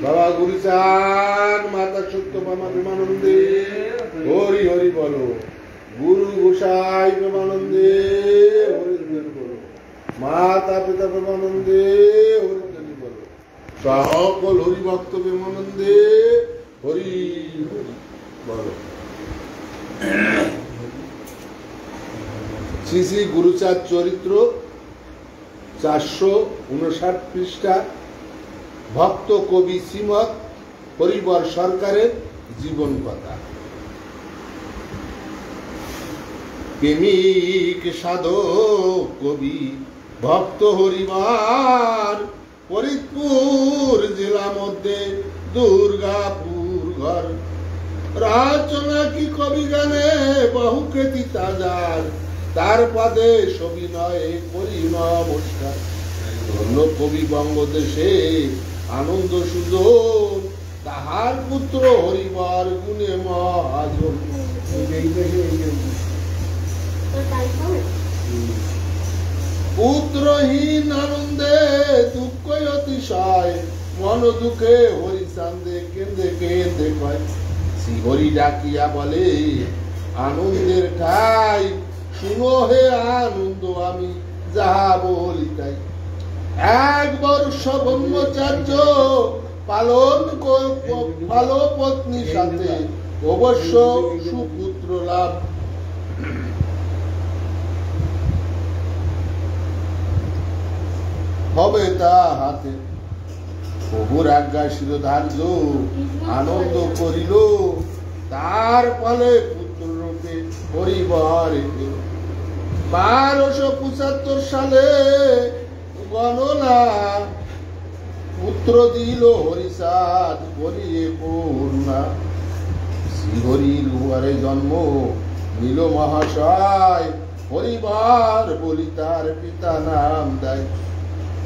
বাবা গুরুচান মাতা সত্য মামা প্রেমানন্দে হরি হরি বলো। গুরু গোসাই প্রেমানন্দে হরি হরি বলো। মাতা পিতা প্রেমানন্দে হরি হরি বলো। সকল হরি ভক্ত প্রেমানন্দে হরি হরি বলো। শ্রী শ্রী গুরুচাঁদ চরিত্র 459 পৃষ্ঠা। ভক্ত কবি শ্রীমৎ হরিবর সরকারের জীবন কথা। প্রেমিক সাধক কবি ভক্ত হরিবর ফরিদপুর জেলা মধ্যে দুর্গাপুর ঘর। রচনা কি কবি গানে বহু খ্যাতি তাজার, তার পদে সবিনয়ে করি নমস্কার। ধন্য কবি বঙ্গদেশে আনন্দ সুজন, তাহার পুত্র হরিবর গুণে মহাজন। পুত্রহীন আনন্দে দুঃখ অতিশয়, মন দুঃখে হরি চান্দে কেন্দে কেন্দে কয়। শ্রী হরি ডাকিয়া বলে আনন্দের ঠাই, শুনো হে আনন্দ আমি যাহা বলি তাই। 1 বর্ষ ব্রহ্মচার্য পালন ভালো পত্নীর সাথে, অবশ্য সুপুত্র লাভ। হবে তা হাতে প্রভুর আজ্ঞা শিরোধার্য, আনন্দ করিল তার ফলে পুত্র রূপে হরিবর। 1275 সালে গণনা পুত্র দিল হরিচাঁদ বলিয়ে পূর্ণা। শ্রীহরির ঘরে জন্ম নিল মহাশয়, হরিবর বলি তার পিতা নাম দেয়।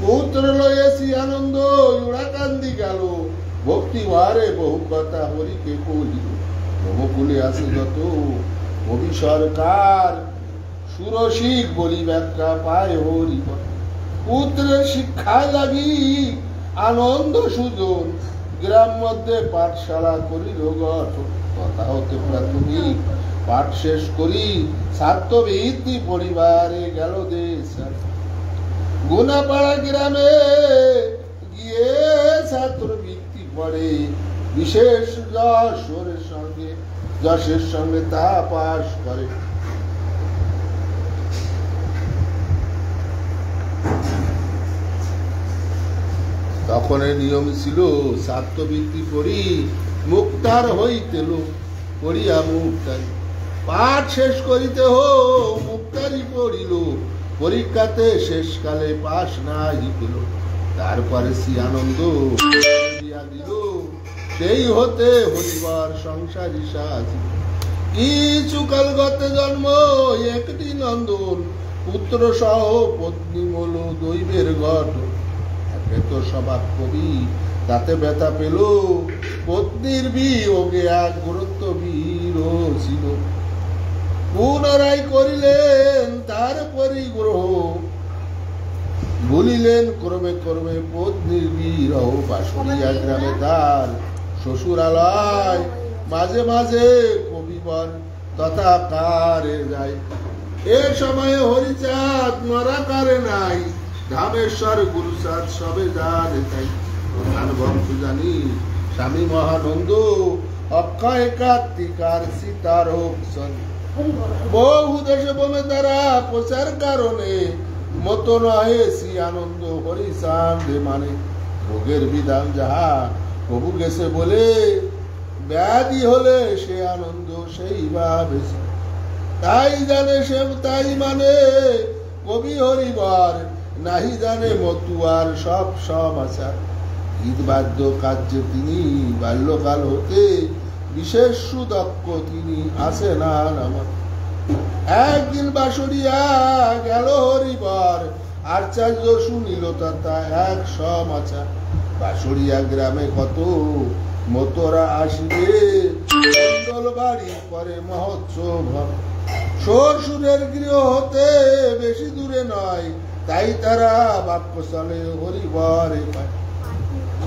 পুত্র লয়েছি আনন্দ উড়াকান্দি গেল, ভক্তি ভারে বহু কথা হরিকে বলিল। ব্রহ্মকুলে আছে যত কবি সরকার, সুরসিক বলি ব্যাখ্যা পায় হরিবর। পুত্রের শিক্ষায় লাগি আনন্দ সুজন, গ্রাম মধ্যে পাঠশালা করিল গঠন। কথা হতে প্রাথমিক পাঠ শেষ করি, ছাত্রবৃত্তি পরিবারে গেল দেশ। গুনাপাড়া গ্রামে গিয়ে ছাত্রবৃত্তি পড়ে, বিশেষ যশের সঙ্গে তা পাশ করে। তখন নিয়ম ছিল ছাত্রবৃত্তি পড়ি মুক্তার হইতেল, পড়িয়া মুক্তারি পাঠ শেষ করিতে হো মুক্তারি পড়িল। পরীক্ষাতে শেষকালে পাশ নাই পেল, তারপরে শ্রী আনন্দ দিল, সেই হতে হরিবর সংসারী সাজি। কিছুকাল গতে জন্ম একটি নন্দন, পুত্র সহ পত্নী মূল দৈবের গঠন। এত স্বভাব কবি তাতে ব্যথা পেল, পত্নীর বিয়োগে এক গুরুত্ব বীর ছিল। পুনরায় করিলেন তার পরিগ্রহ, ভুলিলেন ক্রমে ক্রমে পত্নীর বিরহ। বাঁশুড়িয়া গ্রামে তার শ্বশুরালয়, মাঝে মাঝে কবিবর তথা কারে যায়। এ সময়ে হরিচাঁদ নরাকারে নাই, ধামেশ্বর গুরুচাঁদ সবে জানে তাই। প্রধান বংশ জানি স্বামী মহানন্দ, অক্ষয় কার্তিকার সীতার বহু দেশে বনে তারা প্রচার কারণে, মতো নহে শ্রী আনন্দ হরিচাঁদ মানে। ভোগের বিধান যাহা প্রভু গেছে বলে, ব্যাধি হলে সে আনন্দ সেই ভাবে, তাই জানে সে তাই মানে। কবি হরিবর নাহি জানে মতুয়ার সব সমাচার। গীত বাদ্য কার্যে তিনি বাল্যকাল হতে বিশেষ সুদক্ষ, তিনি আসে না আমার। একদিন বাঁশুড়িয়া গেল হরিবর, আচার্য শুনিল তথা এক সমাচার। বাঁশুড়িয়া গ্রামে কত মতরা আসিবে, বাড়ি করে মহোৎসব। শ্বশুরের গৃহ হতে বেশি দূরে নয়, তাই তারা বাক্যস্থলে হরিবরে পায়।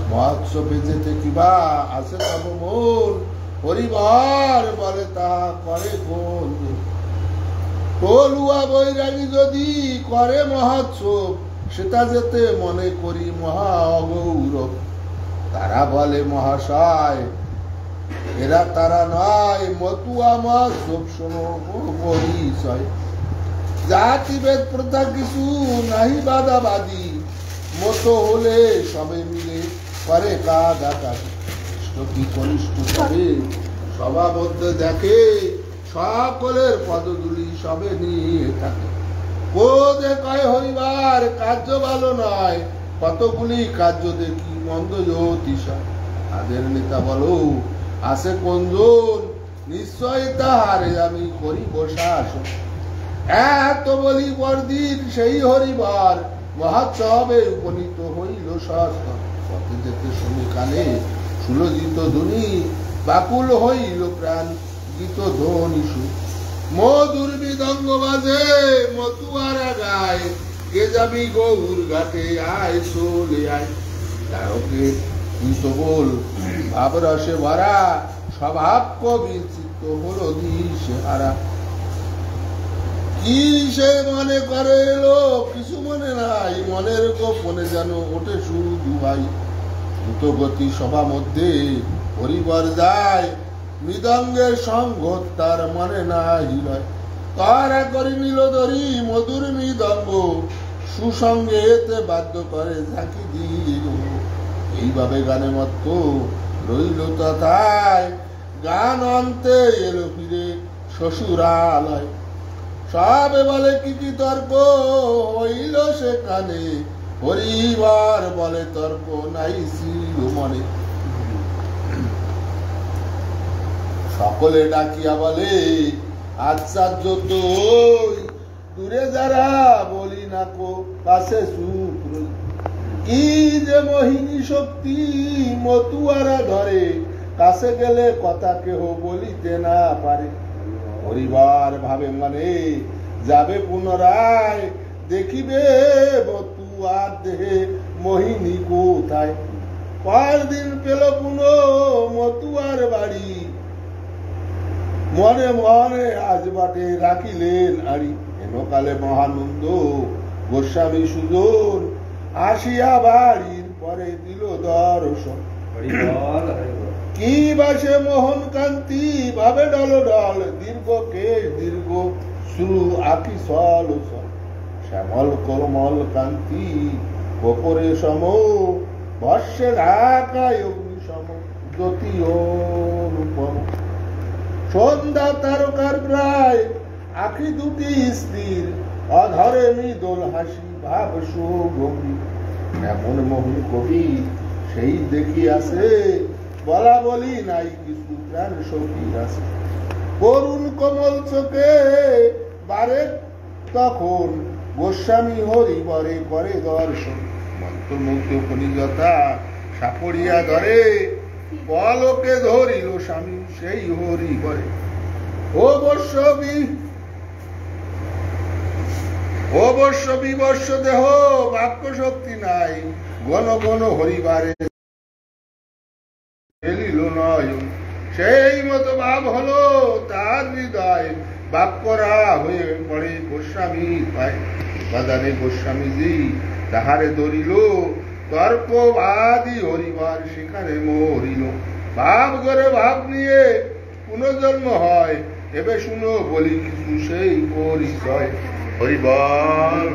মহোৎসবে যেতে কিবা আছে তব মন, হরিবার বলে তাহা করে কোন। টলুয়া বৈরাগী যদি করে মহোৎসব, সেটা যেতে মনে করি মহা অগৌরব। তারা বলে মহাশয়, এরা তারা নয়, মতুয়া মহোৎসব শোনো পরিচয়। জাতিভেদ প্রথা কিছু নাহি বাদাবাদী, মতো হলে সবে মিলে করে কাদাকাদি। কি কনিষ্ঠ সবে সভাবদ্ধ দেখে, সকলের পদধূলি সবে নিয়ে থাকে। কোদে কয় হরিবার কার্য ভালো নয়, কতগুলি কার্য দেখি মন্দ জ্যোতিষায়। তাদের নেতা বলো আছে কোনজন, নিশ্চয় তাহারে আমি করিব শাসন। এত বলি পরদিন সেই হরিবার, মহোৎসবে উপনীত হইল শাসন। পথে যেতে শুনি কানে সুলজিত ধ্বনি, বাকুল হইল প্রাণ গীত ধ্বনি সুর। মধুর মৃদঙ্গ বাজে মতুয়ারা গায়, কে যাবি গৌর ঘাটে আয় চলে আয়। তারকে তুই তো বল ভাব রসে ভরা, স্বভাব কবি চিত্ত হলো দিশে হারা। কি সে মনে করে এলো কিছু মনে নাই, মনের গোপনে যেন ওঠে শুধু ভাই। দ্রুত গতি সভা মধ্যে হরিবার যায়, মৃদঙ্গের সঙ্গ তার মনে না হিলয়। তারা করি নিল ধরি মধুর মৃদঙ্গ, সুসঙ্গে এতে বাধ্য করে ঝাঁকি দিল। এইভাবে গানে মত্ত রইল তথায়, গান অন্তে এলো ফিরে শ্বশুরালয়। সবে বলে কি তর্ক হইল সেখানে, হরিবার বলে তর্ক নাই ছিল মনে। সকলে ডাকিয়া বলে আচার্য তো দূরে যারা বলি না কো কাছে সূত্র। কি যে মোহিনী শক্তি মতুয়ারা ধরে, কাছে গেলে কথা কেহ বলিতে না পারে। হরিবার ভাবে মনে যাবে পুনরায়, দেখিবে মতুয়ার দেহে মোহিনী কোথায়। পরদিন পেল পুনঃ মতুয়ার বাড়ি, মনে মনে আজ বাটে রাখিলেন আড়ি। হেনকালে মহানন্দ গোস্বামী সুজন, আসিয়া বাড়ির পরে দিল দর্শন। কি বাসে মোহন কান্তি ভাবে ডল ডল, দীর্ঘ কেশ দীর্ঘ শ্রু আকি সল সল। শ্যামল কোমল কান্তি গোপরে সম, ভস্যে ঢাকায় অগ্নি সম জ্যোতি অনুপম। সন্ধ্যা তারকার প্রায় আখি দুটি স্থির, অধরে মৃদুল হাসি ভাব সুগম্ভীর। এমন মোহন কবি সেই দেখিয়াছে, বলা বলি নাই কিছু প্রাণ সখী আছে। করুণ কোমল চোখে বারে তখন, গোস্বামী হরিবরে করে দর্শন। মন্ত্রমুগ্ধ কলিযথা সাপড়িয়া ধরে, পলকে ধরিল স্বামী সেই হরিবরে। অবশ্য বিবর্ষ দেহ বাক্য শক্তি নাই, ঘন ঘন হরিবারে ফেলিল নয়ন। সেই মতো ভাব হলো তার হৃদয়, বাক্যরা হয়ে পড়ে গোস্বামী পায়। বাদানে গোস্বামীজি তাহারে ধরিল, তর্কবাদী হরিবার সেখানে মরিল। ভাব করে ভাব নিয়ে পুনর্জন্ম হয়, এবে শুনো বলি কিছু সেই পরিচয়। হরিবার।